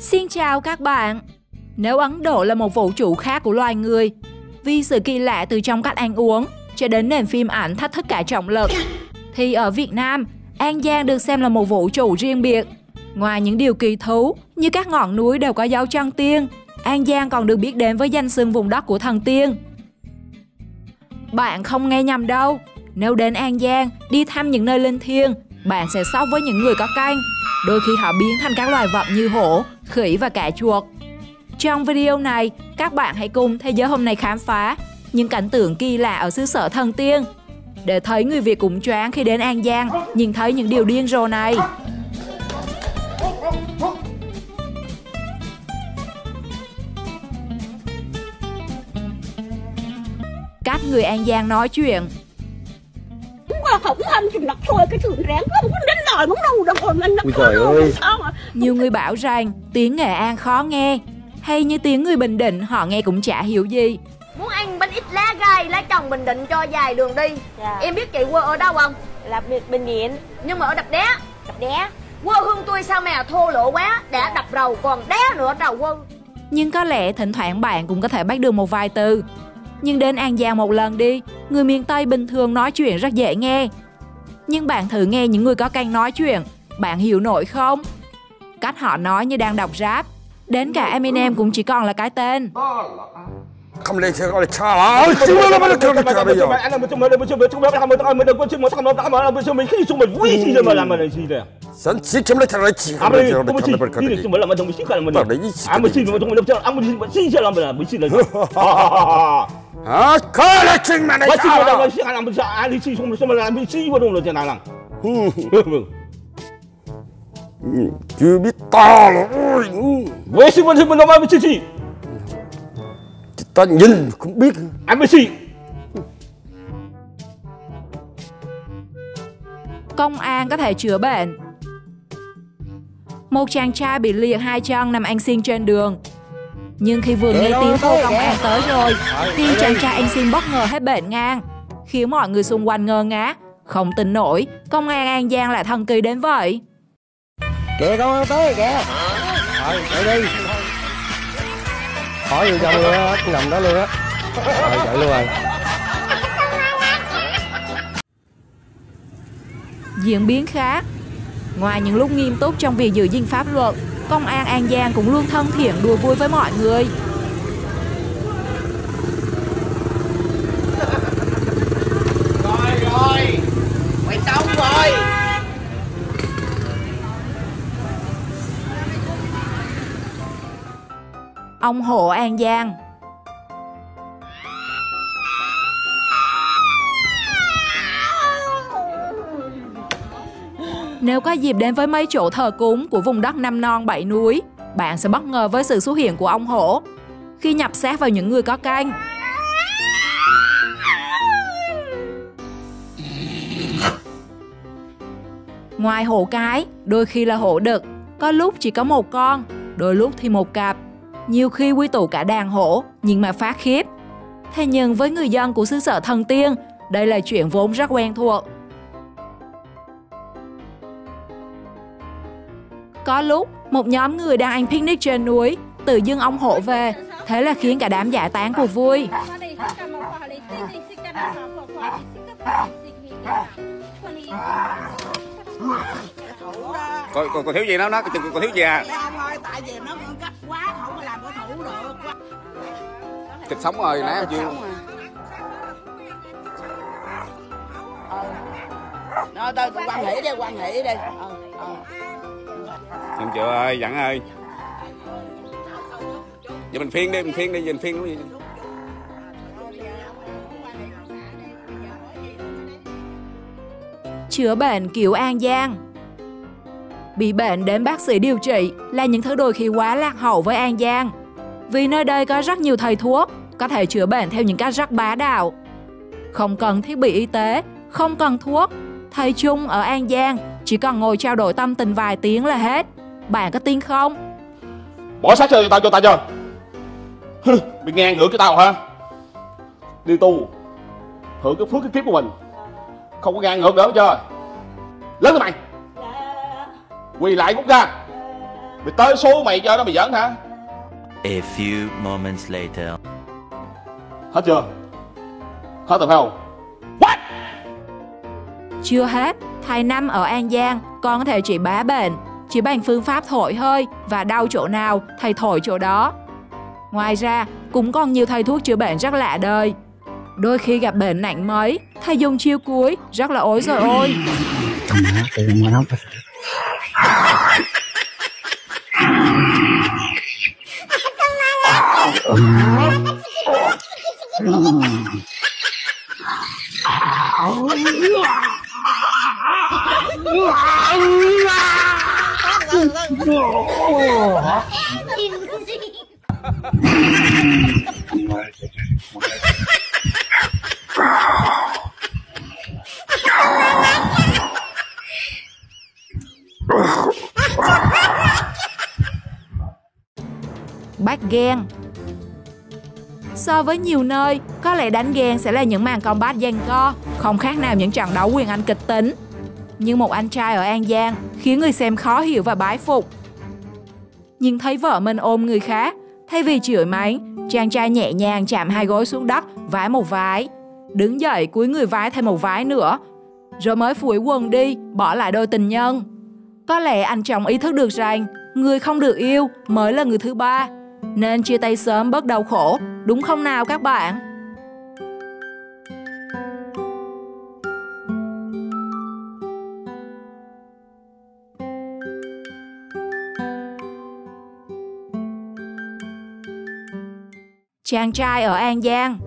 Xin chào các bạn. Nếu Ấn Độ là một vũ trụ khác của loài người, vì sự kỳ lạ từ trong cách ăn uống cho đến nền phim ảnh thách thức cả trọng lực, thì ở Việt Nam, An Giang được xem là một vũ trụ riêng biệt. Ngoài những điều kỳ thú như các ngọn núi đều có dấu chân tiên, An Giang còn được biết đến với danh xưng vùng đất của thần tiên. Bạn không nghe nhầm đâu. Nếu đến An Giang đi thăm những nơi linh thiêng, bạn sẽ sốc với những người có canh. Đôi khi họ biến thành các loài vật như hổ, khỉ và cả chuột. Trong video này, các bạn hãy cùng Thế giới hôm nay khám phá những cảnh tượng kỳ lạ ở xứ sở thần tiên, để thấy người Việt cũng choáng khi đến An Giang nhìn thấy những điều điên rồ này. Cách người An Giang nói chuyện. Nhiều người bảo rằng tiếng Nghệ An khó nghe, hay như tiếng người Bình Định họ nghe cũng chả hiểu gì. Muốn ăn bánh ít lá gai, lá trồng Bình Định cho dài đường đi. Em biết chị quê ở đâu không? Là Bình Nghiện. Nhưng mà ở Đập Đé. Đập Đé. Quê hương tôi sao mà thô lỗ quá, đã đập rầu còn đé nữa rầu quê. Nhưng có lẽ thỉnh thoảng bạn cũng có thể bắt được một vài từ. Nhưng đến An Giang một lần đi, người miền Tây bình thường nói chuyện rất dễ nghe. Nhưng bạn thử nghe những người có canh nói chuyện, bạn hiểu nổi không? Cách họ nói như đang đọc rap. Đến cả Eminem cũng chỉ còn là cái tên. chưa biết to rồi. Với sự mình nói với chị. Ta nhìn không biết. Anh với chị. Công an có thể chữa bệnh. Một chàng trai bị liệt hai chân nằm ăn xin trên đường. Nhưng khi vừa nghe tiếng hô công an tới rồi, thì chàng trai ăn xin bất ngờ hết bệnh ngang, khiến mọi người xung quanh ngơ ngác, không tin nổi công an An Giang lại thần kỳ đến vậy. Kìa công an tới kìa. Thôi chạy đi. Khỏi vô trong luôn á, nằm đó luôn á. Rồi chạy luôn rồi. Diễn biến khác. Ngoài những lúc nghiêm túc trong việc giữ gìn pháp luật, công an An Giang cũng luôn thân thiện đùa vui với mọi người. Rồi, mày xong rồi. Ông Hổ An Giang. Nếu có dịp đến với mấy chỗ thờ cúng của vùng đất năm non bảy núi, bạn sẽ bất ngờ với sự xuất hiện của ông Hổ khi nhập xác vào những người có canh. Ngoài hổ cái, đôi khi là hổ đực, có lúc chỉ có một con, đôi lúc thì một cặp. Nhiều khi quy tụ cả đàn hổ, nhưng mà phát khiếp. Thế nhưng với người dân của xứ sở thần tiên, đây là chuyện vốn rất quen thuộc. Có lúc, một nhóm người đang ăn picnic trên núi, tự dưng ông hổ về, thế là khiến cả đám giải tán cuộc vui. Còn thiếu gì nó còn thiếu gì à? Tại vì nó gấp quá không có làm cái thủ được. Thịt sống rồi nãy chưa? Nó tôi quan hệ đi. Em chịu ơi, dặn ơi. Giờ mình phiên đi, giờ mình phiên đúng gì? Chữa bệnh kiểu An Giang. Bị bệnh đến bác sĩ điều trị là những thứ đôi khi quá lạc hậu với An Giang. Vì nơi đây có rất nhiều thầy thuốc, có thể chữa bệnh theo những cách rất bá đạo. Không cần thiết bị y tế, không cần thuốc. Thầy Trung ở An Giang chỉ cần ngồi trao đổi tâm tình vài tiếng là hết. Bạn có tin không? Bỏ xác cho tao chưa? Bị ngang ngược cho tao hả? Đi tu, hưởng cái phước cái kiếp của mình, không có ngang ngược nữa chưa? Lớn lên mày. Quỳ lại cút ra. Mày tới số mày cho nó mày giỡn hả? A few moments later. Hết chưa? Hết rồi phải không? Chưa hết, thầy Năm ở An Giang còn có thể trị bá bệnh, chỉ bằng phương pháp thổi hơi và đau chỗ nào thầy thổi chỗ đó. Ngoài ra, cũng còn nhiều thầy thuốc chữa bệnh rất lạ đời. Đôi khi gặp bệnh nặng mấy, thầy dùng chiêu cuối rất là ối rồi ôi. Bắt ghen. So với nhiều nơi, có lẽ đánh ghen sẽ là những màn combat giằng co, không khác nào những trận đấu quyền Anh kịch tính. Nhưng một anh trai ở An Giang khiến người xem khó hiểu và bái phục. Nhưng thấy vợ mình ôm người khác, thay vì chửi mắng, chàng trai nhẹ nhàng chạm hai gối xuống đất, vái một vái. Đứng dậy cúi người vái thêm một vái nữa, rồi mới phủi quần đi, bỏ lại đôi tình nhân. Có lẽ anh chồng ý thức được rằng người không được yêu mới là người thứ ba, nên chia tay sớm bớt đau khổ, đúng không nào các bạn? Chàng trai ở An Giang.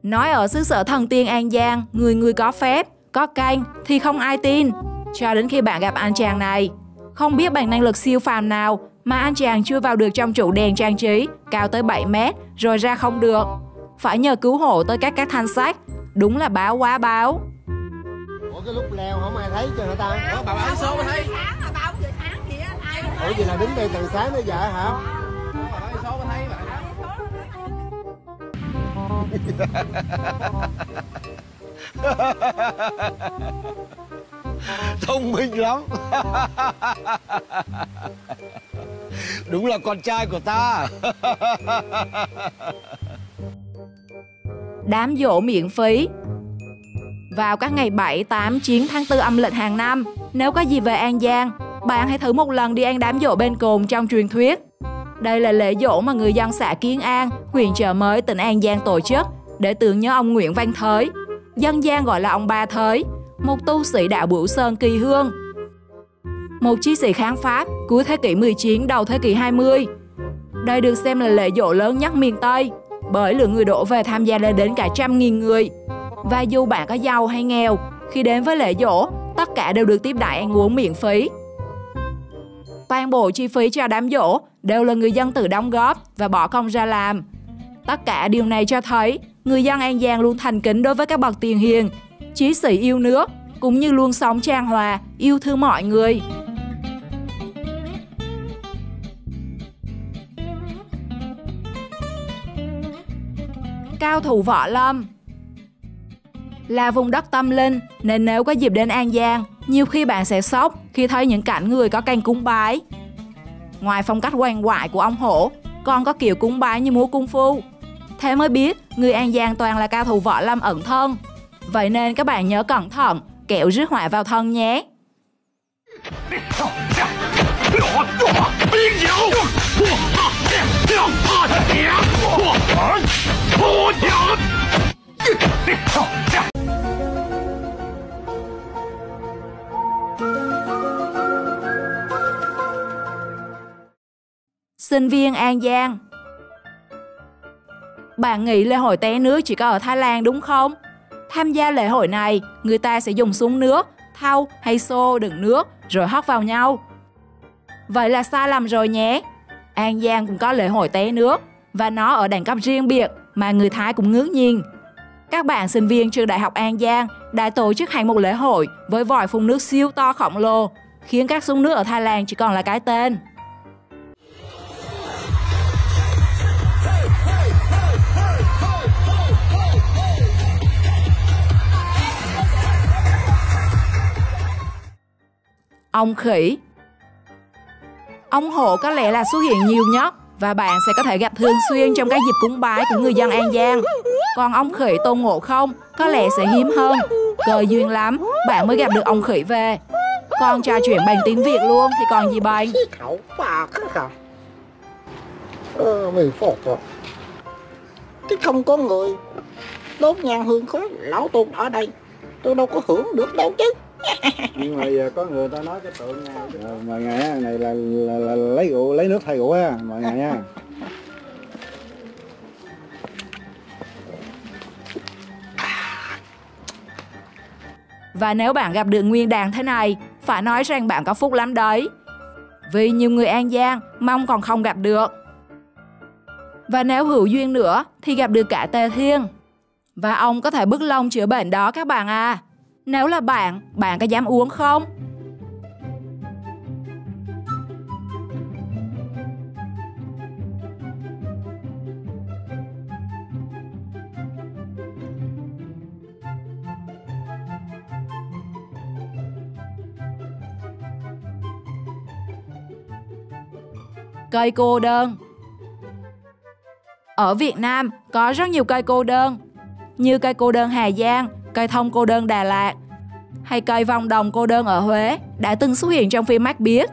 Nói ở xứ sở thần tiên An Giang, người người có phép, có canh thì không ai tin. Cho đến khi bạn gặp anh chàng này, không biết bằng năng lực siêu phàm nào mà anh chàng chưa vào được trong trụ đèn trang trí cao tới 7 mét rồi ra không được. Phải nhờ cứu hộ tới các thanh sách. Đúng là báo quá báo. Ủa cái lúc leo không ai thấy cho người ta. Bà báo số mới thấy. Ủa gì là đứng đây từ sáng tới giờ hả? Bà báo số mới thấy. Thông minh lắm. Đúng là con trai của ta. Đám giỗ miễn phí. Vào các ngày 7, 8, 9 tháng 4 âm lịch hàng năm, nếu có gì về An Giang, bạn hãy thử một lần đi ăn đám giỗ bên cồn trong truyền thuyết. Đây là lễ giỗ mà người dân xã Kiến An, huyện Chợ Mới, tỉnh An Giang tổ chức để tưởng nhớ ông Nguyễn Văn Thới, dân gian gọi là ông Ba Thới, một tu sĩ đạo Bửu Sơn Kỳ Hương, một chiến sĩ kháng Pháp cuối thế kỷ 19 đầu thế kỷ 20. Đây được xem là lễ giỗ lớn nhất miền Tây, bởi lượng người đổ về tham gia lên đến cả 100.000 người. Và dù bạn có giàu hay nghèo, khi đến với lễ giỗ, tất cả đều được tiếp đãi ăn uống miễn phí. Toàn bộ chi phí cho đám giỗ đều là người dân tự đóng góp và bỏ công ra làm. Tất cả điều này cho thấy người dân An Giang luôn thành kính đối với các bậc tiền hiền, chí sĩ yêu nước, cũng như luôn sống chan hòa, yêu thương mọi người. Cao thủ võ lâm. Là vùng đất tâm linh nên nếu có dịp đến An Giang, nhiều khi bạn sẽ sốc khi thấy những cảnh người có canh cúng bái. Ngoài phong cách quằn quại của ông hổ, còn có kiểu cúng bái như múa cung phu. Thế mới biết người An Giang toàn là cao thủ võ lâm ẩn thân. Vậy nên các bạn nhớ cẩn thận, kẻo rước họa vào thân nhé. Sinh viên An Giang. Bạn nghĩ lễ hội té nước chỉ có ở Thái Lan đúng không? Tham gia lễ hội này, người ta sẽ dùng súng nước, thau hay xô đựng nước rồi hất vào nhau. Vậy là sai lầm rồi nhé. An Giang cũng có lễ hội té nước và nó ở đẳng cấp riêng biệt mà người Thái cũng ngước nhìn. Các bạn sinh viên trường Đại học An Giang đã tổ chức hẳn một lễ hội với vòi phun nước siêu to khổng lồ, khiến các súng nước ở Thái Lan chỉ còn là cái tên. Ông khỉ. Ông hổ có lẽ là xuất hiện nhiều nhất và bạn sẽ có thể gặp thường xuyên trong các dịp cúng bái của người dân An Giang. Còn ông khỉ Tôn Ngộ Không có lẽ sẽ hiếm hơn. Cơ duyên lắm, bạn mới gặp được ông khỉ về. Còn trò chuyện bằng tiếng Việt luôn thì còn gì bằng. Mình phục rồi. Chứ không có người đốt nhang hương khói lão Tôn ở đây, tôi đâu có hưởng được đâu chứ. Nhưng mà giờ có người ta nói cái tượng này mà ngày này là lấy rượu, lấy nước thay rượu á, mọi ngày nha. Và nếu bạn gặp được nguyên đàn thế này, phải nói rằng bạn có phúc lắm đấy. Vì nhiều người An Giang mong còn không gặp được. Và nếu hữu duyên nữa thì gặp được cả Tề Thiên. Và ông có thể bứt lông chữa bệnh đó các bạn à. Nếu là bạn có dám uống không? Cây cô đơn. Ở Việt Nam có rất nhiều cây cô đơn, như cây cô đơn Hà Giang, cây thông cô đơn Đà Lạt, hay cây vòng đồng cô đơn ở Huế đã từng xuất hiện trong phim Mắt Biếc.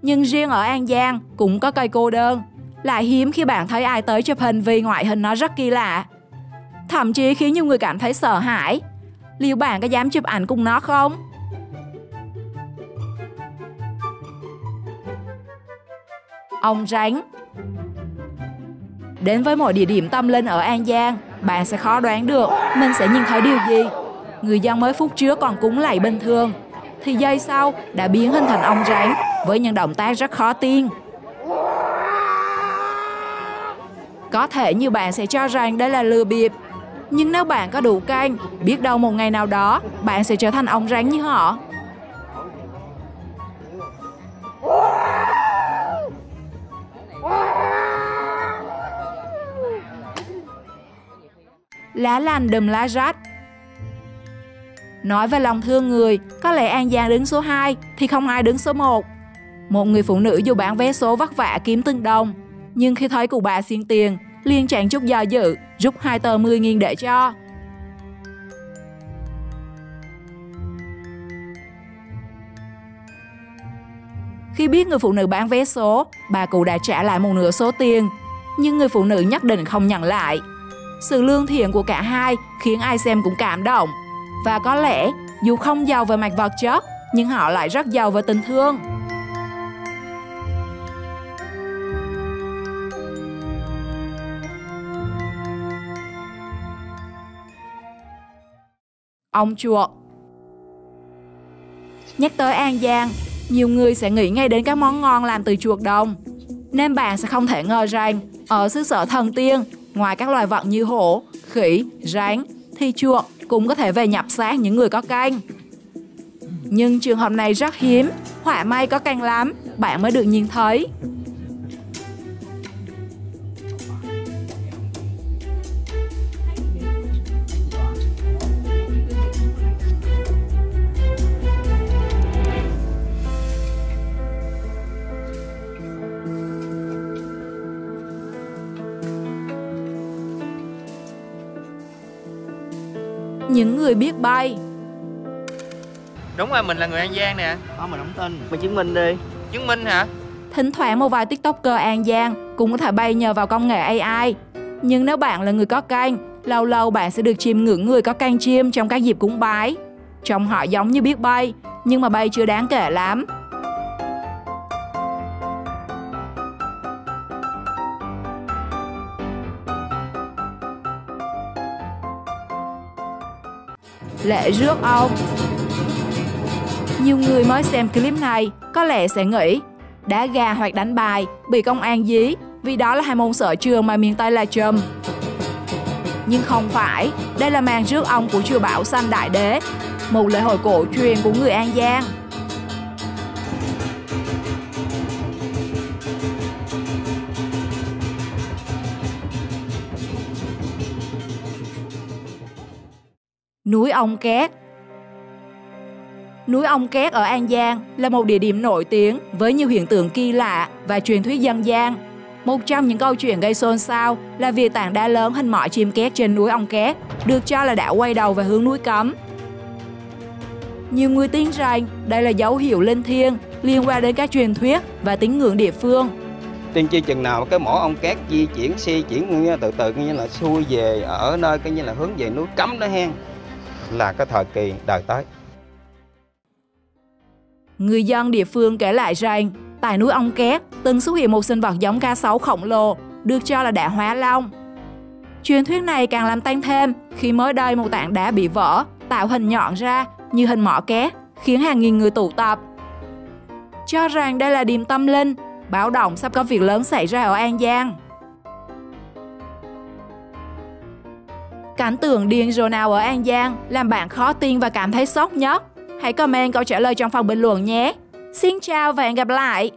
Nhưng riêng ở An Giang cũng có cây cô đơn, lại hiếm khi bạn thấy ai tới chụp hình vì ngoại hình nó rất kỳ lạ. Thậm chí khiến nhiều người cảm thấy sợ hãi. Liệu bạn có dám chụp ảnh cùng nó không? Ông Ránh. Đến với một địa điểm tâm linh ở An Giang, bạn sẽ khó đoán được mình sẽ nhìn thấy điều gì. Người dân mới phút trước còn cúng lạy bình thường, thì giây sau đã biến hình thành ông Ránh với những động tác rất khó tin. Có thể nhiều bạn sẽ cho rằng đây là lừa bịp, nhưng nếu bạn có đủ canh, biết đâu một ngày nào đó bạn sẽ trở thành ông Ránh như họ. Lá lành đùm lá rách. Nói về lòng thương người, có lẽ An Giang đứng số 2 thì không ai đứng số 1. Một người phụ nữ dù bán vé số vất vả kiếm từng đồng, nhưng khi thấy cụ bà xin tiền, liền chẳng chút do dự, rút 2 tờ 10.000 để cho. Khi biết người phụ nữ bán vé số, bà cụ đã trả lại một nửa số tiền, nhưng người phụ nữ nhất định không nhận lại. Sự lương thiện của cả hai khiến ai xem cũng cảm động. Và có lẽ dù không giàu về mặt vật chất, nhưng họ lại rất giàu về tình thương. Ông chuột. Nhắc tới An Giang, nhiều người sẽ nghĩ ngay đến các món ngon làm từ chuột đồng. Nên bạn sẽ không thể ngờ rằng ở xứ sở thần tiên, ngoài các loài vật như hổ, khỉ, rắn, thì chuột cũng có thể về nhập xác những người có canh. Nhưng trường hợp này rất hiếm, họa may có canh lắm, bạn mới được nhìn thấy. Những người biết bay. Đúng rồi, mình là người An Giang nè. Mình không tin. Mình chứng minh đi. Chứng minh hả? Thỉnh thoảng một vài TikToker An Giang cũng có thể bay nhờ vào công nghệ AI. Nhưng nếu bạn là người có canh, lâu lâu bạn sẽ được chiêm ngưỡng người có canh chim trong các dịp cúng bái. Trông họ giống như biết bay, nhưng mà bay chưa đáng kể lắm. Lễ rước ông. Nhiều người mới xem clip này có lẽ sẽ nghĩ đá gà hoặc đánh bài bị công an dí vì đó là hai môn sở trường mà miền Tây là trùm. Nhưng không phải, đây là màn rước ông của chùa Bảo Sanh Đại Đế, một lễ hội cổ truyền của người An Giang. Núi Ông Két. Núi Ong Két ở An Giang là một địa điểm nổi tiếng với nhiều hiện tượng kỳ lạ và truyền thuyết dân gian. Một trong những câu chuyện gây xôn xao là việc tảng đá lớn hình mỏ chim két trên núi Ong Két được cho là đã quay đầu về hướng núi Cấm. Nhiều người tin rằng đây là dấu hiệu linh thiêng liên quan đến các truyền thuyết và tín ngưỡng địa phương. Tiên tri chừng nào cái mỏ Ong Két di chuyển từ từ như là xuôi về ở nơi như là hướng về núi Cấm đó hen, là cái thời kỳ đời tới. Người dân địa phương kể lại rằng tại núi Ong Két từng xuất hiện một sinh vật giống cá sấu khổng lồ được cho là đã hóa long. Truyền thuyết này càng làm tăng thêm khi mới đây một tảng đá bị vỡ tạo hình nhọn ra như hình mỏ két, khiến hàng nghìn người tụ tập. Cho rằng đây là điểm tâm linh, báo động sắp có việc lớn xảy ra ở An Giang. Cảnh tượng điên rồ nào ở An Giang làm bạn khó tin và cảm thấy sốc nhất? Hãy comment câu trả lời trong phần bình luận nhé. Xin chào và hẹn gặp lại!